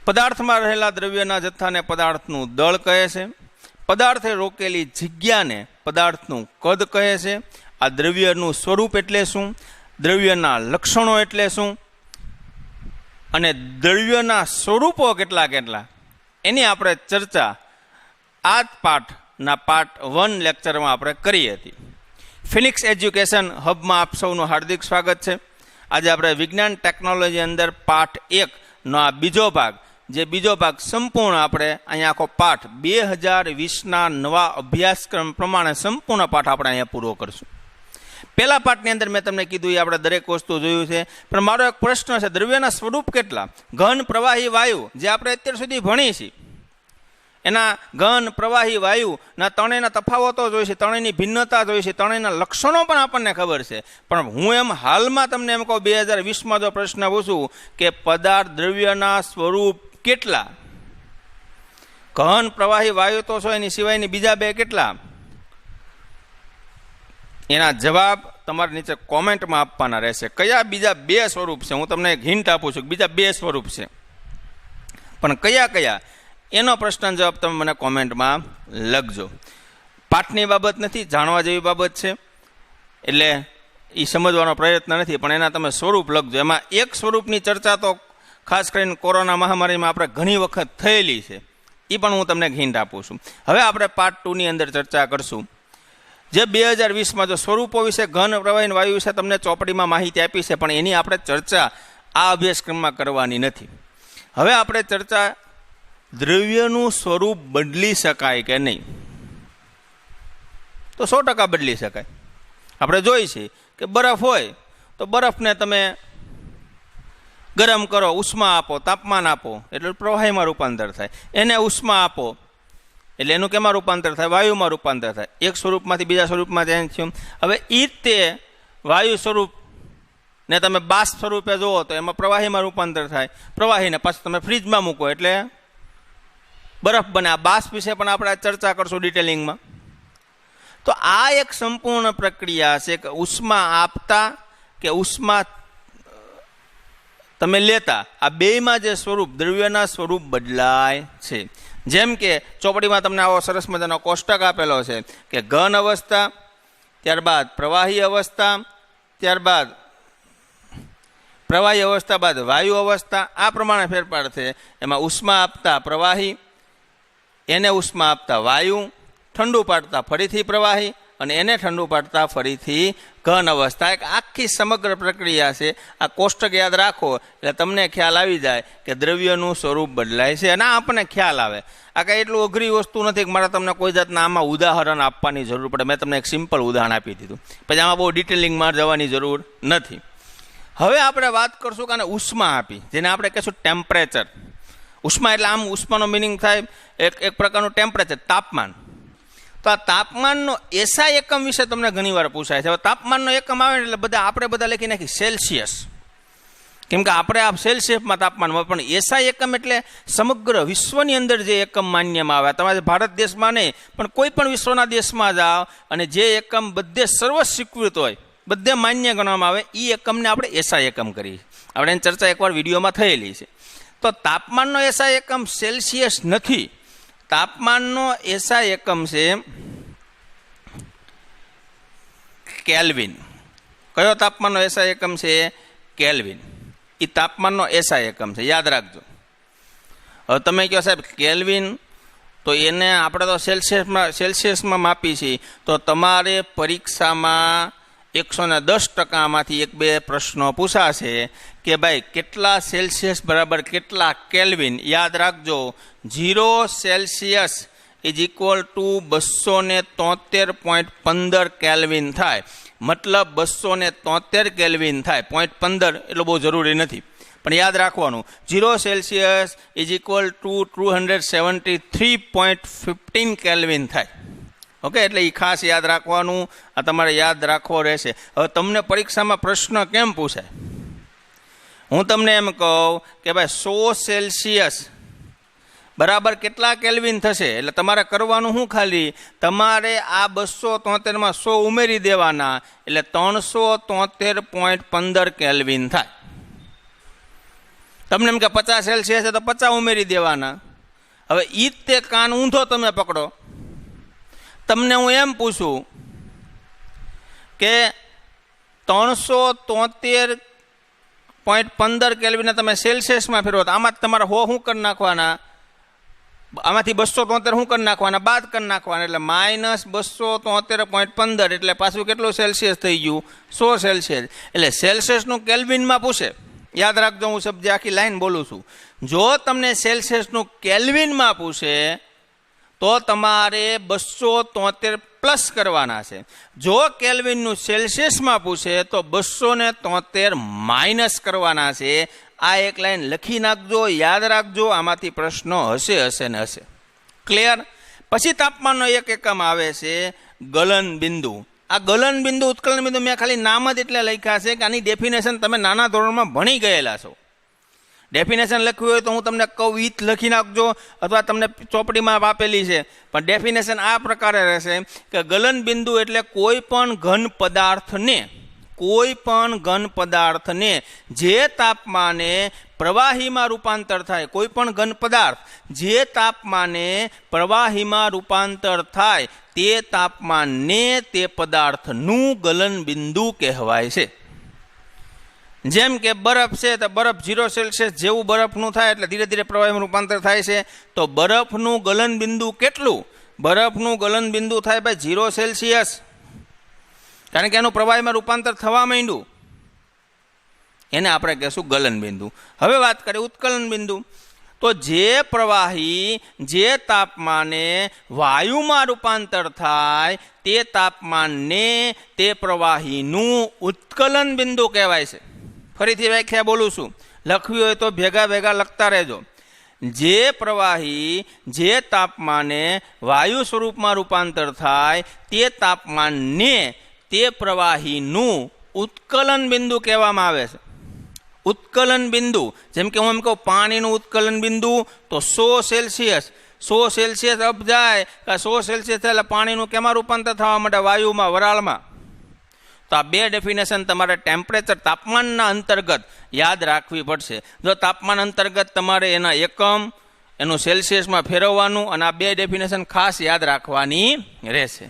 પદાર્થમાં રહેલા દ્રવ્યના જથ્થાને પદાર્થનું દળ કહે છે. પદાર્થે રોકેલી જગ્યાને પદાર્થનું કદ કહે છે. આ દ્રવ્યનું સ્વરૂપ એટલે શું, દ્રવ્યના લક્ષણો એટલે શું અને દ્રવ્યના સ્વરૂપો કેટલા કેટલા એની આપણે ચર્ચા આ પાઠના પાર્ટ 1 લેક્ચરમાં આપણે કરી હતી. ફિનિક્સ એજ્યુકેશન હબમાં આપ સૌનું હાર્દિક સ્વાગત છે. આજે આપણે વિજ્ઞાન ટેકનોલોજી અંદર પાઠ 1નો આ બીજો ભાગ, જે બીજો ભાગ સંપૂર્ણ આપણે અહીંયા આખો પાઠ 2020ના નવા અભ્યાસક્રમ પ્રમાણે સંપૂર્ણ પાઠ આપણે અહીંયા પૂરો કરશું. પહેલા પાઠની અંદર મેં તમને કીધું એ આપણે દરેક વસ્તુ જોયું છે, પણ મારો એક પ્રશ્ન છે, દ્રવ્યના સ્વરૂપ કેટલા? ઘન, પ્રવાહી, વાયુ, જે આપણે અત્યાર સુધી ભણી છીએ એના ઘન, પ્રવાહી, વાયુના ત્રણેયના તફાવતો જોઈ છે, ત્રણેયની ભિન્નતા જોઈ છે, ત્રણેયના લક્ષણો પણ આપણને ખબર છે. પણ હું એમ હાલમાં તમને એમ કહું 2020માં જો પ્રશ્ન પૂછું કે પદાર્થ દ્રવ્યના સ્વરૂપ કેટલા, ઘન, પ્રવાહી, વાયુ તો છો, એની સિવાયની બીજા બે કેટલા, એના જવાબ તમારે નીચે કોમેન્ટમાં આપવાના રહેશે. કયા બીજા બે સ્વરૂપ છે? હું તમને એક હિન્ટ આપું છું, બીજા બે સ્વરૂપ છે, પણ કયા કયા એનો પ્રશ્ન જવાબ તમે મને કોમેન્ટમાં લખજો. પાઠની બાબત નથી, જાણવા જેવી બાબત છે, એટલે એ સમજવાનો પ્રયત્ન નથી, પણ એના તમે સ્વરૂપ લખજો. એમાં એક સ્વરૂપની ચર્ચા તો ખાસ કરીને કોરોના મહામારીમાં આપણે ઘણી વખત થયેલી છે, એ પણ હું તમને હિન્ટ આપું છું. હવે આપણે પાર્ટ 2ની અંદર ચર્ચા કરશું. જે 2020માં જો સ્વરૂપો વિશે, ઘન, પ્રવાહી, વાયુ વિશે તમને ચોપડીમાં માહિતી આપી છે, પણ એની આપણે ચર્ચા આ અભ્યાસક્રમમાં કરવાની નથી. હવે આપણે ચર્ચા દ્રવ્યનું સ્વરૂપ બદલી શકાય કે નહીં, તો 100% બદલી શકાય. આપણે જોઈ છે કે બરફ હોય તો બરફને તમે ગરમ કરો, ઉષ્મા આપો, તાપમાન આપો એટલે પ્રવાહીમાં રૂપાંતર થાય. એને ઉષ્મા આપો એટલે એનું કેમાં રૂપાંતર થાય? વાયુમાં રૂપાંતર થાય. એક સ્વરૂપમાંથી બીજા સ્વરૂપમાં ચેન્જ થયું. હવે એ તે વાયુ સ્વરૂપ ને તમે બાષ્પ સ્વરૂપે જુઓ તો એમાં પ્રવાહીમાં રૂપાંતર થાય. પ્રવાહીને પાછું તમે ફ્રીજમાં મૂકો એટલે બરફ બને. આ બાષ્પ વિશે પણ આપણે ચર્ચા કરશું ડિટેલિંગમાં. તો આ એક સંપૂર્ણ પ્રક્રિયા છે કે ઉષ્મા આપતા કે ઉષ્મા તમે લેતા, આ બેયમાં જે સ્વરૂપ, દ્રવ્યના સ્વરૂપ બદલાય છે. જેમ કે ચોપડીમાં તમને આવો સરસ મજાનો કોષ્ટક આપેલો છે કે ઘન અવસ્થા, ત્યારબાદ પ્રવાહી અવસ્થા, ત્યારબાદ પ્રવાહી અવસ્થા બાદ વાયુ અવસ્થા, આ પ્રમાણે ફેરફાર છે. એમાં ઉષ્મા આપતા પ્રવાહી, એને ઉષ્મા આપતા વાયુ, ઠંડુ પાડતા ફરીથી પ્રવાહી, અને એને ઠંડુ પાડતા ફરીથી ઘન અવસ્થા. એક આખી સમગ્ર પ્રક્રિયા છે. આ કોષ્ટક યાદ રાખો એટલે તમને ખ્યાલ આવી જાય કે દ્રવ્યનું સ્વરૂપ બદલાય છે, અને આપણને ખ્યાલ આવે. આ કંઈ એટલું અઘરી વસ્તુ નથી કે મારે તમને કોઈ જાતના આમાં ઉદાહરણ આપવાની જરૂર પડે. મેં તમને એક સિમ્પલ ઉદાહરણ આપી દીધું, પછી આમાં બહુ ડિટેલિંગમાં જવાની જરૂર નથી. હવે આપણે વાત કરશું કે આને ઉષ્મા આપી, જેને આપણે કહીશું ટેમ્પરેચર. ઉષ્મા એટલે આમ ઉષ્માનો મિનિંગ થાય એક પ્રકારનું ટેમ્પરેચર, તાપમાન. તો આ તાપમાનનો એસઆઈ એકમ વિશે તમને ઘણી વાર પૂછાય છે. હવે તાપમાનનો એકમ આવે એટલે આપણે બધા લખી નાખી સેલ્સિયસ, કેમ કે આપણે આ સેલ્સિયસમાં તાપમાનમાં, પણ એસઆઈ એકમ એટલે સમગ્ર વિશ્વની અંદર જે એકમ માન્યમાં આવે. તમારે ભારત દેશમાં નહીં પણ કોઈ પણ વિશ્વના દેશમાં જાઓ અને જે એકમ બધે સર્વ સ્વીકૃત હોય, બધે માન્ય ગણવામાં આવે, એ એકમને આપણે એસઆઈ એકમ કરીએ. આપણે એની ચર્ચા એકવાર વિડીયોમાં થયેલી છે. તો તાપમાનનો એસઆઈ એકમ સેલ્સિયસ નથી, તાપમાનનો એસઆઈ એકમ છે કેલ્વિન. કયો તાપમાનનો એસઆઈ એકમ છે? કેલ્વિન. એ તાપમાનનો એસઆઈ એકમ છે, યાદ રાખજો. હવે તમે કહો સાહેબ કેલ્વિન, તો એને આપણે તો સેલ્સિયસમાં માપી છીએ, તો તમારે પરીક્ષામાં 110%માંથી 1-2 પ્રશ્નો પૂછાશે કે ભાઈ કેટલા સેલ્સિયસ બરાબર કેટલા કેલ્વિન. યાદ રાખજો 0 Celsius is equal to 273.15 kelvin થાય. મતલબ 273 કેલ્વિન થાય. 0.15 એટલું બહુ જરૂરી નથી, પણ યાદ રાખવાનું 0 Celsius is equal to 273.15 kelvin થાય. ઓકે, એટલે એ ખાસ યાદ રાખવાનું, આ તમારે યાદ રાખવો રહેશે. હવે તમને પરીક્ષામાં પ્રશ્ન કેમ પૂછાય? હું તમને એમ કહું કે ભાઈ 100 સેલ્સિયસ બરાબર કેટલા કેલ્વિન થશે, એટલે તમારે કરવાનું શું, ખાલી તમારે આ 273માં 100 ઉમેરી દેવાના, એટલે 373.15 કેલ્વિન થાય. તમને એમ કે 50 સેલ્સિયસ છે તો 50 ઉમેરી દેવાના. હવે ઈ જ તે કાન ઊંધો તમે પકડો, તમને હું એમ પૂછું કે 373.15 કેલ્વિનને તમે સેલ્સિયસમાં ફેરવો તો આમાં તમારે શું કરી નાખવાના, આમાંથી 273 શું કરી નાખવાના, બાદ કરી નાખવાના, એટલે -273.15 એટલે પાછું કેટલું સેલ્સિયસ થઈ ગયું, 100 સેલ્સિયસ. એટલે સેલ્સિયસનું કેલ્વિનમાં પૂછે, યાદ રાખજો હું શબ્દ આખી લાઈન બોલું છું. જો તમને સેલ્સિયસનું કેલ્વિનમાં પૂછે તો તમારે 273 પ્લસ કરવાના છે. જો કેલ્વિનનું સેલ્સિયસમાં પૂછે તો 273 માઇનસ કરવાના છે. આ એક લાઈન લખી નાખજો, યાદ રાખજો, આમાંથી પ્રશ્નો હશે ને હશે. ક્લિયર? પછી તાપમાનનો એક એકમ આવે છે ગલન બિંદુ. આ ગલન બિંદુ, ઉત્કલન બિંદુ મેં ખાલી નામ જ એટલે લખ્યા છે કે આની ડેફિનેશન તમે નાના ધોરણમાં ભણી ગયેલા છો. ડેફિનેશન લખ્યું હોય તો હું તમને કહું ઈત લખી નાખજો, અથવા તમને ચોપડીમાં આપેલી છે. પણ ડેફિનેશન આ પ્રકારે રહેશે કે ગલન બિંદુ એટલે કોઈ પણ ઘન પદાર્થને જે તાપમાને પ્રવાહીમાં રૂપાંતર થાય, કોઈ પણ ઘન પદાર્થ જે તાપમાને પ્રવાહીમાં રૂપાંતર થાય તે તાપમાનને તે પદાર્થનું ગલન બિંદુ કહેવાય છે. જેમ કે બરફ છે તો બરફ 0 સેલ્સિયસ જેવું બરફનું થાય એટલે ધીરે ધીરે પ્રવાહીમાં રૂપાંતર થાય છે. તો બરફનું ગલન બિંદુ કેટલું? બરફનું ગલન બિંદુ થાય ભાઈ 0 સેલ્સિયસ, કારણ કે એનું પ્રવાહીમાં રૂપાંતર થવા માંડ્યું, એને આપણે કહેશું ગલન બિંદુ. હવે વાત કરીએ ઉત્કલન બિંદુ. તો જે પ્રવાહી જે તાપમાને વાયુમાં રૂપાંતર થાય તે તાપમાનને તે પ્રવાહીનું ઉત્કલન બિંદુ કહેવાય છે. ફરીથી વ્યાખ્યા બોલું છું, લખવી હોય તો ભેગા લખતા રહેજો. જે પ્રવાહી જે તાપમાને વાયુ સ્વરૂપમાં રૂપાંતર થાય તે તાપમાનને તે પ્રવાહીનું ઉત્કલન બિંદુ કહેવામાં આવે છે. ઉત્કલન બિંદુ, જેમ કે હું એમ કહું પાણીનું ઉત્કલન બિંદુ તો 100 સેલ્સિયસ, 100 સેલ્સિયસ અપ જાય, 100 સેલ્સિયસ થાય એટલે પાણીનું કેમાં રૂપાંતર થવા માટે? વાયુમાં, વરાળમાં. તો આ બે ડેફિનેશન તમારે ટેમ્પરેચર, તાપમાનના અંતર્ગત યાદ રાખવી પડશે. જો તાપમાન અંતર્ગત તમારે એના એકમ, એનું સેલ્સિયસમાં ફેરવવાનું, અને આ બે ડેફિનેશન ખાસ યાદ રાખવાની રહેશે.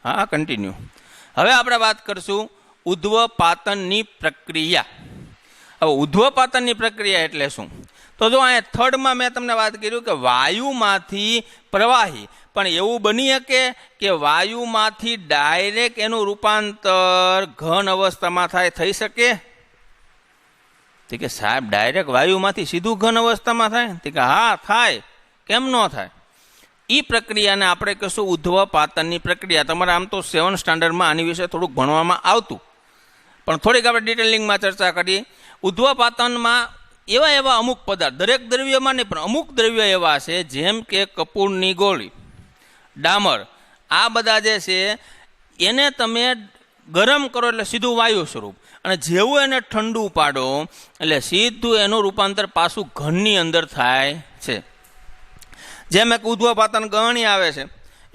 હા, કન્ટિન્યુ. હવે આપણે વાત કરશું ઉધ્વપાતનની પ્રક્રિયા. હવે ઉધ્વપાતનની પ્રક્રિયા એટલે શું? તો જો અહીંયા થર્ડમાં મેં તમને વાત કર્યું કે વાયુમાંથી પ્રવાહી, પણ એવું બની શકે કે વાયુમાંથી ડાયરેક્ટ એનું રૂપાંતર ઘન અવસ્થામાં થાય, થઈ શકે? તો કે સાહેબ ડાયરેક્ટ વાયુમાંથી સીધું ઘન અવસ્થામાં થાય? તો કે હા થાય. કેમ ન થાય? એ પ્રક્રિયાને આપણે કહીશું ઉધ્વપાતનની પ્રક્રિયા. તમારે આમ તો 7th સ્ટાન્ડર્ડમાં આની વિશે થોડુંક ભણવામાં આવતું, પણ થોડીક આપણે ડિટેલિંગમાં ચર્ચા કરીએ. ઉધ્વપાતનમાં એવા અમુક પદાર્થ, દરેક દ્રવ્યમાં નહીં પણ અમુક દ્રવ્ય એવા છે, જેમ કે કપૂરની ગોળી, ડામર, આ બધા જે છે એને તમે ગરમ કરો એટલે સીધું વાયુ સ્વરૂપ, અને જેવું એને ઠંડુ પાડો એટલે સીધું એનું રૂપાંતર પાછું ઘનની અંદર થાય છે. જેમ એક ઉધ્વપાતન ગળણી આવે છે,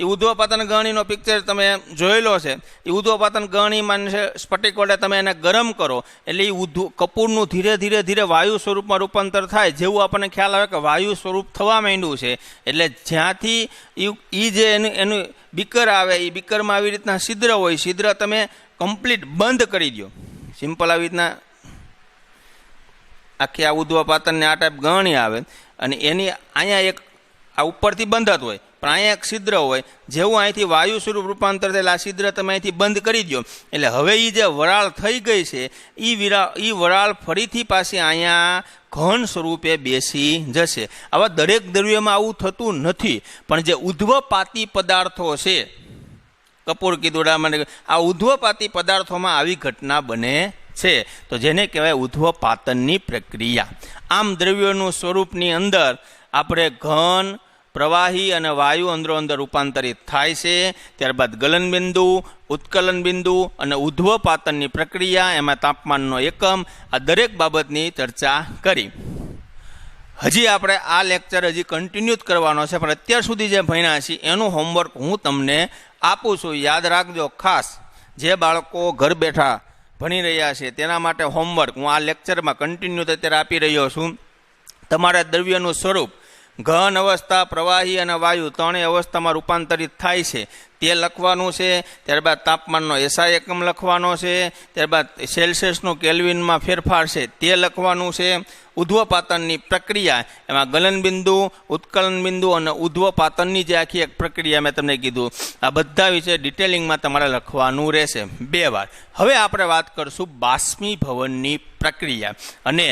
એ ઉધ્વપાતન ગળણીનો પિક્ચર તમે જોયેલો છે. એ ઉધ્વપાતન ગળણીમાં સ્ફટિક વડે તમે એને ગરમ કરો એટલે એ કપૂરનું ધીરે ધીરે વાયુ સ્વરૂપમાં રૂપાંતર થાય. જેવું આપણને ખ્યાલ આવે કે વાયુ સ્વરૂપ થવા માંડ્યું છે, એટલે જ્યાંથી એ જે એનું બીકર આવે, એ બીકરમાં આવી રીતના છિદ્ર હોય, છિદ્ર તમે કમ્પ્લીટ બંધ કરી દો. સિમ્પલ આવી રીતના આખી આ ઉધ્વપાતનને આ ટાઈપ ગળણી આવે, અને એની અહીંયા એક આ ઉપરથી બંધ જ હોય, પણ અહીંયા એક છિદ્ર હોય. જેવું અહીંથી વાયુ સ્વરૂપ રૂપાંતર થયેલા આ છિદ્ર તમે અહીંથી બંધ કરી દો એટલે હવે એ જે વરાળ થઈ ગઈ છે એ વરાળ ફરીથી પાછી અહીંયા ઘન સ્વરૂપે બેસી જશે. આવા દરેક દ્રવ્યમાં આવું થતું નથી, પણ જે ઉધ્વપાતી પદાર્થો છે, કપૂર કીધું, આ ઉધ્વપાતી પદાર્થોમાં આવી ઘટના બને છે, તો જેને કહેવાય ઉધ્વપાતનની પ્રક્રિયા. આમ દ્રવ્યોનું સ્વરૂપની અંદર આપણે ઘન, પ્રવાહી અને વાયુ અંદરો અંદર રૂપાંતરિત થાય છે. ત્યારબાદ ગલન બિંદુ, ઉત્કલન બિંદુ અને ઉધ્વપાતનની પ્રક્રિયા, એમાં તાપમાનનો એકમ, આ દરેક બાબતની ચર્ચા કરી. હજી આપણે આ લેક્ચર હજી કન્ટિન્યુ જ કરવાનો છે, પણ અત્યાર સુધી જે ભણ્યા છીએ એનું હોમવર્ક હું તમને આપું છું. યાદ રાખજો ખાસ, જે બાળકો ઘર બેઠા ભણી રહ્યા છીએ તેના માટે હોમવર્ક હું આ લેક્ચરમાં કન્ટિન્યુ અત્યારે આપી રહ્યો છું. તમારે દ્રવ્યનું સ્વરૂપ ઘન અવસ્થા, પ્રવાહી અને વાયુ ત્રણેય અવસ્થામાં રૂપાંતરિત થાય છે તે લખવાનું છે. ત્યારબાદ તાપમાનનો એસઆઈ એકમ લખવાનો છે. ત્યારબાદ સેલ્સિયસનું કેલ્વિનમાં ફેરફાર છે તે લખવાનું છે. ઉધ્વપાતનની પ્રક્રિયા, એમાં ગલનબિંદુ, ઉત્કલન બિંદુ અને ઉધ્વપાતનની જે આખી એક પ્રક્રિયા મેં તમને કીધું, આ બધા વિશે ડિટેલિંગમાં તમારે લખવાનું રહેશે 2 વાર. હવે આપણે વાત કરશું બાષ્પીભવનની પ્રક્રિયા. અને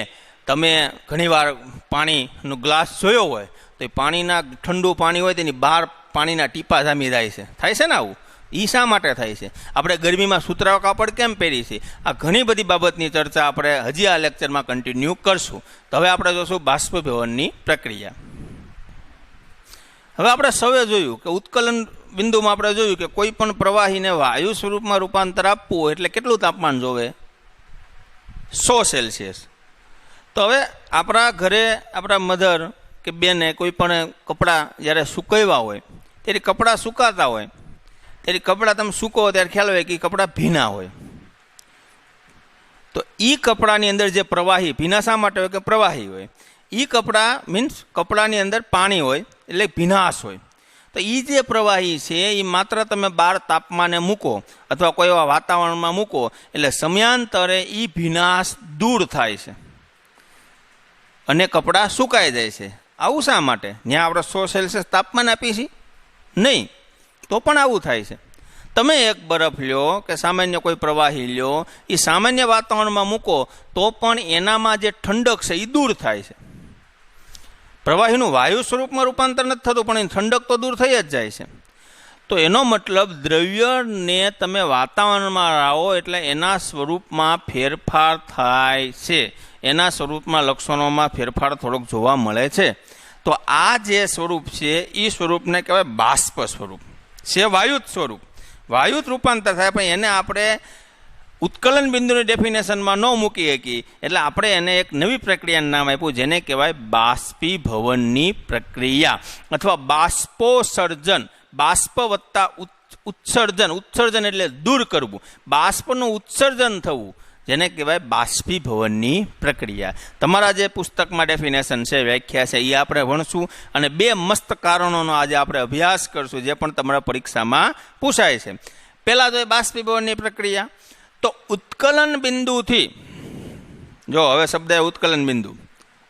તમે ઘણીવાર પાણીનું ગ્લાસ જોયો હોય તો એ પાણીના ઠંડુ પાણી હોય તેની બહાર પાણીના ટીપા જામી જાય છે. થાય છે ને આવું? એ શા માટે થાય છે? આપણે ગરમીમાં સુતરાઉ કાપડ કેમ પહેરી છે? આ ઘણી બધી બાબતની ચર્ચા આપણે હજી આ લેક્ચરમાં કન્ટિન્યુ કરશું. તો હવે આપણે જોશું બાષ્પીભવનની પ્રક્રિયા. હવે આપણે સૌએ જોયું કે ઉત્કલન બિંદુમાં આપણે જોયું કે કોઈ પણ પ્રવાહીને વાયુ સ્વરૂપમાં રૂપાંતર આપવું એટલે કેટલું તાપમાન જોવે? 100 સેલ્સિયસ. તો હવે આપણા ઘરે આપણા મધર કે બેને કોઈ પણ કપડાં જ્યારે સુકવ્યા હોય, ત્યારે કપડાં સુકાતા હોય, ત્યારે કપડાં તમે સૂકો ત્યારે ખ્યાલ હોય કે કપડાં ભીના હોય. તો એ કપડાની અંદર જે પ્રવાહી, ભીના શા માટે હોય કે પ્રવાહી હોય, એ કપડાં મીન્સ કપડાની અંદર પાણી હોય એટલે ભીનાશ હોય. તો એ જે પ્રવાહી છે એ માત્ર તમે બહાર તાપમાને મૂકો અથવા કોઈ એવા વાતાવરણમાં મૂકો એટલે સમયાંતરે એ ભીનાશ દૂર થાય છે અને કપડાં સુકાઈ જાય છે. આવું શા માટે? ત્યાં આપણે 100 સેલ્સિયસ તાપમાન આપીએ છીએ? નહીં. તો પણ આવું થાય છે. તમે એક બરફ લ્યો કે સામાન્ય કોઈ પ્રવાહી લ્યો, એ સામાન્ય વાતાવરણમાં મૂકો તો પણ એનામાં જે ઠંડક છે એ દૂર થાય છે. પ્રવાહીનું વાયુ સ્વરૂપમાં રૂપાંતર નથી થતું પણ એની ઠંડક તો દૂર થઈ જ જાય છે. તો એનો મતલબ દ્રવ્યને તમે વાતાવરણમાં લાવો એટલે એના સ્વરૂપમાં ફેરફાર થાય છે. એના સ્વરૂપમાં લક્ષણોમાં ફેરફાર થોડોક જોવા મળે છે. તો આ જે સ્વરૂપ છે એ સ્વરૂપને કહેવાય બાષ્પ સ્વરૂપ છે, વાયુત સ્વરૂપ. વાયુત રૂપાંતર થાય પણ એને આપણે ઉત્કલન બિંદુની ડેફિનેશનમાં ન મૂકી શકીએ એટલે આપણે એને એક નવી પ્રક્રિયાનું નામ આપ્યું જેને કહેવાય બાષ્પીભવનની પ્રક્રિયા અથવા બાષ્પોસર્જન. બાષ્પ વત્તા ઉત્સર્જન. ઉત્સર્જન એટલે દૂર કરવું, બાષ્પનું ઉત્સર્જન થવું, જેને કહેવાય બાષ્પીભવનની પ્રક્રિયા. તમારા જે પુસ્તકમાં ડેફિનેશન છે, વ્યાખ્યા છે, એ આપણે ભણશું અને 2 મસ્ત કારણોનો આજે આપણે અભ્યાસ કરશું જે પણ તમારા પરીક્ષામાં પૂછાય છે. પહેલાં તો એ બાષ્પીભવનની પ્રક્રિયા. તો ઉત્કલન બિંદુથી, જો હવે શબ્દ ઉત્કલન બિંદુ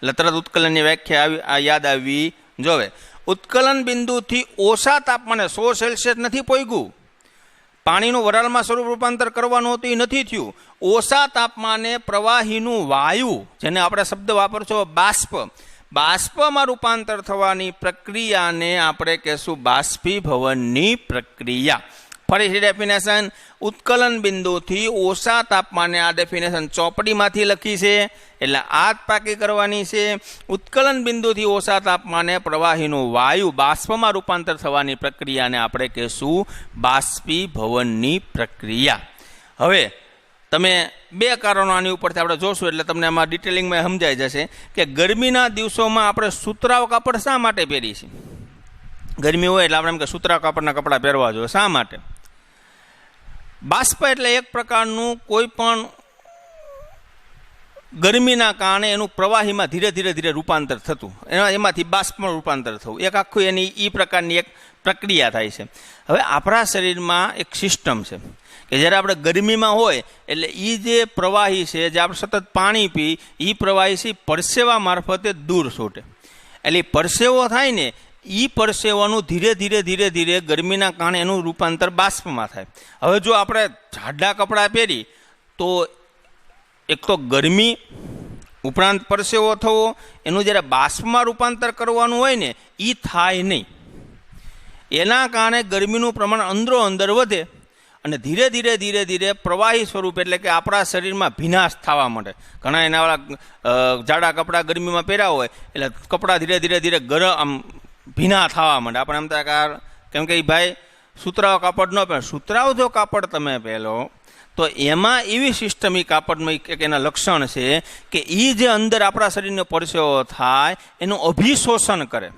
એટલે તરત ઉત્કલનની વ્યાખ્યા યાદ આવી જોવે. ઉત્કલન બિંદુથી ઓછા તાપમાને 100 સેલ્સિયસ નથી પહોંચ્યું. પાણીનું વરાળમાં સ્વરૂપ રૂપાંતર કરવાનું હતું એ નથી થયું. ઓછા તાપમાને પ્રવાહીનું વાયુ, જેને આપણે શબ્દ વાપરશો બાષ્પ, બાષ્પમાં રૂપાંતર થવાની પ્રક્રિયાને આપણે કહેશું બાષ્પીભવનની પ્રક્રિયા. ફરીથી ડેફિનેશન, ઉત્કલન બિંદુથી ઓછા તાપમાને, આ ડેફિનેશન ચોપડીમાંથી લખી છે એટલે આ જ પાકી કરવાની છે. ઉત્કલન બિંદુથી ઓછા તાપમાને પ્રવાહીનું વાયુ બાષ્પમાં રૂપાંતર થવાની પ્રક્રિયાને આપણે કહેશું બાષ્પીભવનની પ્રક્રિયા. હવે તમે 2 કારણો આની ઉપરથી આપણે જોશું એટલે તમને આમાં ડિટેલિંગમાં સમજાઈ જશે કે ગરમીના દિવસોમાં આપણે સુતરાઉ કાપડ શા માટે પહેરીએ છીએ? ગરમી હોય એટલે આપણે એમ કે સુતરાઉ કાપડના કપડાં પહેરવા જોઈએ. શા માટે? બાષ્પ એટલે એક પ્રકારનું કોઈ પણ ગરમીના કારણે એનું પ્રવાહીમાં ધીરે ધીરે રૂપાંતર થતું, એમાંથી બાષ્પમાં રૂપાંતર થવું, એક આખું એની એ પ્રકારની એક પ્રક્રિયા થાય છે. હવે આપણા શરીરમાં એક સિસ્ટમ છે કે જ્યારે આપણે ગરમીમાં હોય એટલે એ જે પ્રવાહી છે, જે આપણે સતત પાણી પી, એ પ્રવાહી છે પરસેવા મારફતે દૂર છૂટે. એટલે પરસેવો થાય ને, એ પરસેવાનું ધીરે ધીરે ગરમીના કારણે એનું રૂપાંતર બાષ્પમાં થાય. હવે જો આપણે જાડા કપડાં પહેરી તો એક તો ગરમી ઉપરાંત પરસેવો થવો, એનું જ્યારે બાષ્પમાં રૂપાંતર કરવાનું હોય ને એ થાય નહીં. એના કારણે ગરમીનું પ્રમાણ અંદરો અંદર વધે અને ધીરે ધીરે પ્રવાહી સ્વરૂપ એટલે કે આપણા શરીરમાં ભીનાશ થવા માંડે. ઘણા એના વાળા જાડા કપડાં ગરમીમાં પહેર્યા હોય એટલે કપડાં ધીરે ગરમ આમ ભીના થવા માંડે. આપણે એમ થાય કેમ કે ભાઈ સુતરાઉ કાપડ ન પહેર. સુતરાઉ જો કાપડ તમે પહેલો તો એમાં એવી સિસ્ટમ એ કાપડમાં એક એના લક્ષણ છે કે એ જે અંદર આપણા શરીરનો પરસેવો થાય એનું અભિશોષણ કરે.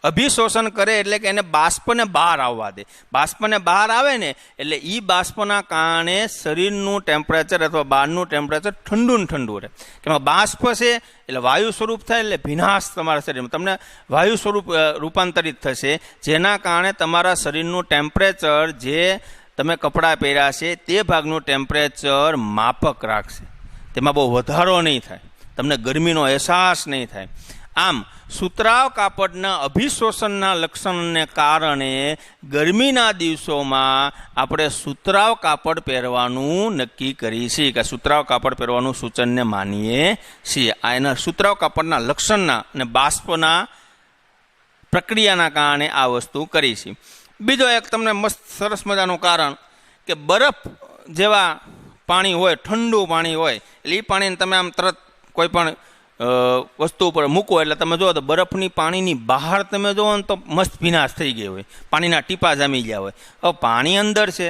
અભિશોષણ કરે એટલે કે એને બાષ્પને બહાર આવવા દે. બાષ્પને બહાર આવે ને એટલે એ બાષ્પના કારણે શરીરનું ટેમ્પરેચર અથવા બહારનું ટેમ્પરેચર ઠંડુ ને ઠંડુ રહે. કે એમાં બાષ્પ છે એટલે વાયુ સ્વરૂપ થાય એટલે ભીનાશ તમારા શરીરમાં તમને વાયુ સ્વરૂપ રૂપાંતરિત થશે, જેના કારણે તમારા શરીરનું ટેમ્પરેચર જે તમે કપડાં પહેર્યા છે તે ભાગનું ટેમ્પરેચર માફક રાખશે. તેમાં બહુ વધારો નહીં થાય, તમને ગરમીનો અહેસાસ નહીં થાય. આમ સુતરાવ કાપડના અભિશોષણના લક્ષણને કારણે ગરમીના દિવસોમાં આપણે સુતરાવ કાપડ પહેરવાનું નક્કી કરીએ છીએ, કે સુતરાવ કાપડ પહેરવાનું સૂચનને માનીએ છીએ. આ એના સુતરાવ કાપડના લક્ષણના અને બાષ્પના પ્રક્રિયાના કારણે આ વસ્તુ કરી છે. બીજો એક તમને મસ્ત સરસ મજાનું કારણ કે બરફ જેવા પાણી હોય, ઠંડુ પાણી હોય, એટલે એ પાણીને તમે આમ તરત કોઈ પણ વસ્તુ ઉપર મૂકો એટલે તમે જુઓ તો બરફની પાણીની બહાર તમે જુઓ ને તો મસ્ત ભીનાશ થઈ ગઈ હોય, પાણીના ટીપા જામી ગયા હોય. હવે પાણી અંદર છે,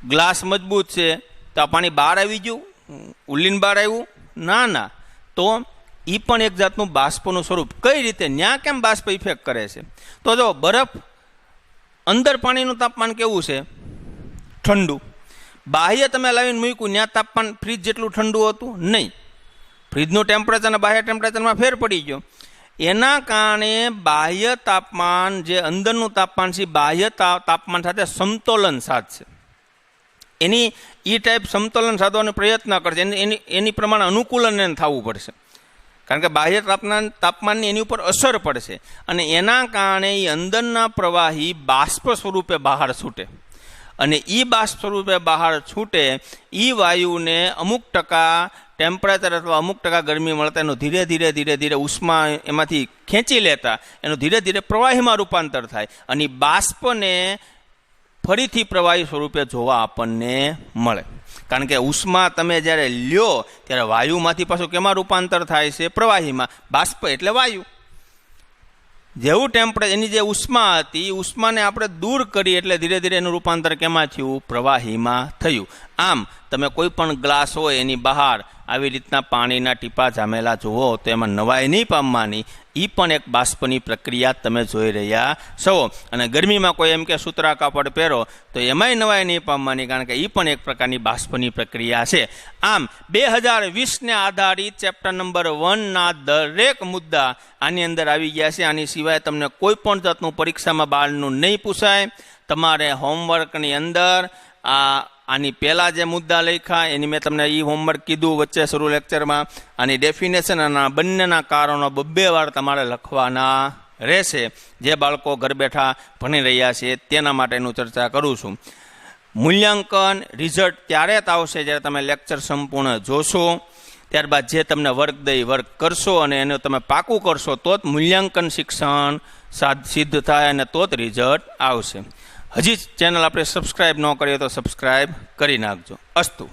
ગ્લાસ મજબૂત છે, તો આ પાણી બહાર આવી ગયું, ઉલ્લીને બહાર આવ્યું? ના. તો એ પણ એક જાતનું બાષ્પનું સ્વરૂપ. કઈ રીતે? ન્યા કેમ બાષ્પ ઇફેક્ટ કરે છે? તો જો બરફ અંદર પાણીનું તાપમાન કેવું છે? ઠંડુ. બાહ્ય તમે લાવીને મૂક્યું, ત્યાં તાપમાન ફ્રીજ જેટલું ઠંડુ હતું નહીં. ફ્રીજનું ટેમ્પરેચર અને બાહ્ય ટેમ્પરેચરમાં ફેર પડી ગયો. એના કારણે બાહ્ય તાપમાન જે અંદરનું તાપમાન છે બાહ્ય તાપમાન સાથે સમતોલન સાધશે. એની એ ટાઈપ સમતોલન સાધવાનો પ્રયત્ન કરશે, એની પ્રમાણે અનુકૂલન એને થવું પડશે, કારણ કે બાહ્ય તાપમાનની એની ઉપર અસર પડશે અને એના કારણે એ અંદરના પ્રવાહી બાષ્પ સ્વરૂપે બહાર છૂટે અને એ બાષ્પ સ્વરૂપે બહાર છૂટે એ વાયુને અમુક ટકા ટેમ્પરેચર અથવા અમુક ટકા ગરમી મળતા એનું ધીરે ધીરે ઉષ્મા એમાંથી ખેંચી લેતા એનું ધીરે ધીરે પ્રવાહીમાં રૂપાંતર થાય અને બાષ્પને ફરીથી પ્રવાહી સ્વરૂપે જોવા આપણને મળે. કારણ કે ઉષ્મા તમે જ્યારે લ્યો ત્યારે વાયુમાંથી પાછું કેમાં રૂપાંતર થાય છે? પ્રવાહીમાં. બાષ્પ એટલે વાયુ. જેવું ટેમ્પરેચર એની જે ઉષ્મા હતી એ ઉષ્માને આપણે દૂર કરી એટલે ધીરે ધીરે એનું રૂપાંતર કેમાં થયું? પ્રવાહીમાં થયું. આમ તમે કોઈ પણ ગ્લાસ હોય એની બહાર આવી રીતના પાણીના ટીપા જામેલા જુઓ તો એમાં નવાઈ નહીં પામવાની. એ પણ એક બાષ્પની પ્રક્રિયા તમે જોઈ રહ્યા છો. અને ગરમીમાં કોઈ એમ કે સુતરા કાપડ પહેરો તો એમાંય નવાઈ નહીં પામવાની, કારણ કે એ પણ એક પ્રકારની બાષ્પની પ્રક્રિયા છે. આમ 2020ને આધારિત ચેપ્ટર નંબર 1ના દરેક મુદ્દા આની અંદર આવી ગયા છે. આની સિવાય તમને કોઈ પણ જાતનું પરીક્ષામાં બાળનું નહીં પૂછાય. તમારે હોમવર્કની અંદર આની પહેલાં જે મુદ્દા લખ્યા એની મેં તમને એ હોમવર્ક કીધું વચ્ચે શરૂ લેક્ચરમાં. આની ડેફિનેશન અને બંનેના કારણો 2 વાર તમારે લખવાના રહેશે. જે બાળકો ઘર બેઠા ભણી રહ્યા છે તેના માટેનું ચર્ચા કરું છું. મૂલ્યાંકન રિઝલ્ટ ત્યારે જ આવશે જ્યારે તમે લેક્ચર સંપૂર્ણ જોશો. ત્યારબાદ જે તમને વર્ક દઈ વર્ક કરશો અને એને તમે પાકું કરશો તો જ મૂલ્યાંકન શિક્ષણ સિદ્ધ થાય અને તો જ રિઝલ્ટ આવશે. હજી ચેનલ આપણે સબસ્ક્રાઈબ ન કરીએ તો સબસ્ક્રાઈબ કરી નાખજો. અસ્તુ.